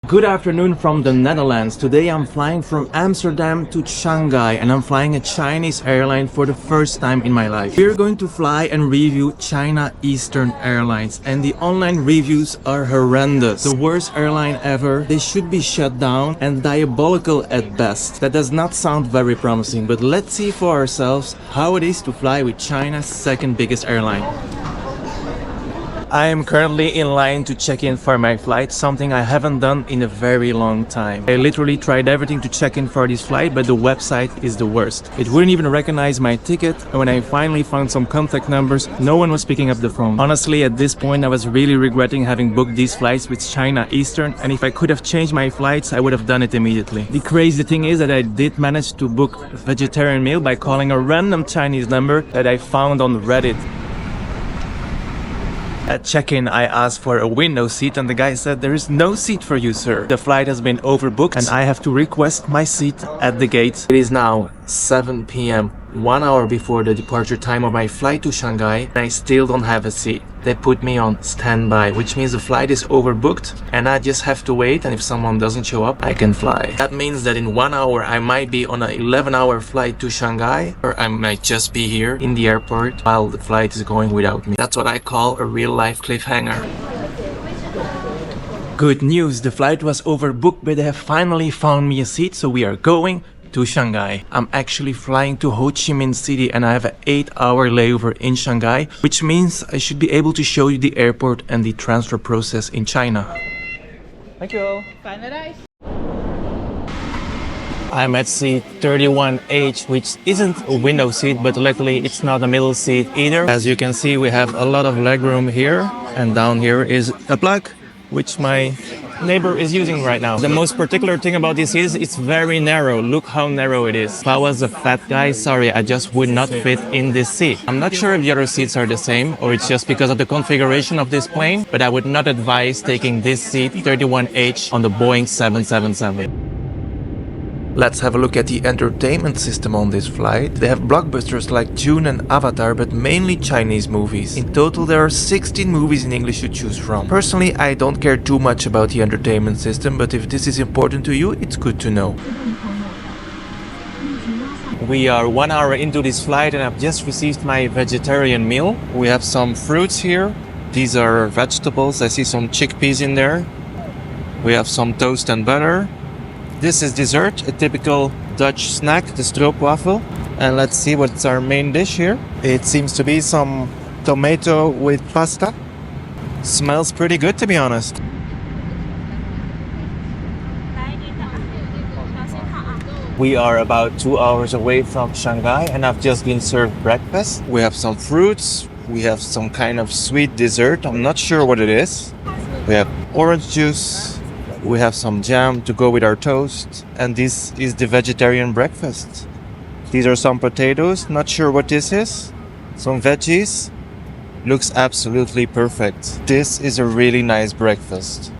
Good afternoon from the Netherlands. Today I'm flying from Amsterdam to Shanghai and I'm flying a Chinese airline for the first time in my life. We're going to fly and review China Eastern Airlines and the online reviews are horrendous. The worst airline ever. They should be shut down and diabolical at best. That does not sound very promising, but let's see for ourselves how it is to fly with China's second biggest airline. I am currently in line to check in for my flight, something I haven't done in a very long time. I literally tried everything to check in for this flight, but the website is the worst. It wouldn't even recognize my ticket, and when I finally found some contact numbers, no one was picking up the phone. Honestly, at this point I was really regretting having booked these flights with China Eastern, and if I could have changed my flights, I would have done it immediately. The crazy thing is that I did manage to book a vegetarian meal by calling a random Chinese number that I found on Reddit. At check-in, I asked for a window seat and the guy said, "There is no seat for you, sir. The flight has been overbooked and I have to request my seat at the gate." It is now 7 p.m., 1 hour before the departure time of my flight to Shanghai, and I still don't have a seat. They put me on standby, which means the flight is overbooked and I just have to wait, and if someone doesn't show up, I can fly. That means that in 1 hour I might be on an 11-hour flight to Shanghai, or I might just be here in the airport while the flight is going without me. That's what I call a real-life cliffhanger. Good news, the flight was overbooked, but they have finally found me a seat, so we are going to Shanghai. I'm actually flying to Ho Chi Minh City and I have an 8-hour layover in Shanghai, which means I should be able to show you the airport and the transfer process in China. Thank you. I'm at seat 31H, which isn't a window seat, but luckily it's not a middle seat either. As you can see, we have a lot of legroom here, and down here is a plug, which my neighbor is using right now. The most particular thing about this is it's very narrow. Look how narrow it is. If I was a fat guy, sorry, I just would not fit in this seat. I'm not sure if the other seats are the same or it's just because of the configuration of this plane, but I would not advise taking this seat 31H on the Boeing 777. Let's have a look at the entertainment system on this flight. They have blockbusters like Dune and Avatar, but mainly Chinese movies. In total, there are 16 movies in English to choose from. Personally, I don't care too much about the entertainment system, but if this is important to you, it's good to know. We are 1 hour into this flight and I've just received my vegetarian meal. We have some fruits here. These are vegetables. I see some chickpeas in there. We have some toast and butter. This is dessert, a typical Dutch snack, the stroopwafel. And let's see what's our main dish here. It seems to be some tomato with pasta. Smells pretty good, to be honest. We are about 2 hours away from Shanghai and I've just been served breakfast. We have some fruits. We have some kind of sweet dessert. I'm not sure what it is. We have orange juice. We have some jam to go with our toast, and this is the vegetarian breakfast. These are some potatoes, not sure what this is. Some veggies. Looks absolutely perfect. This is a really nice breakfast.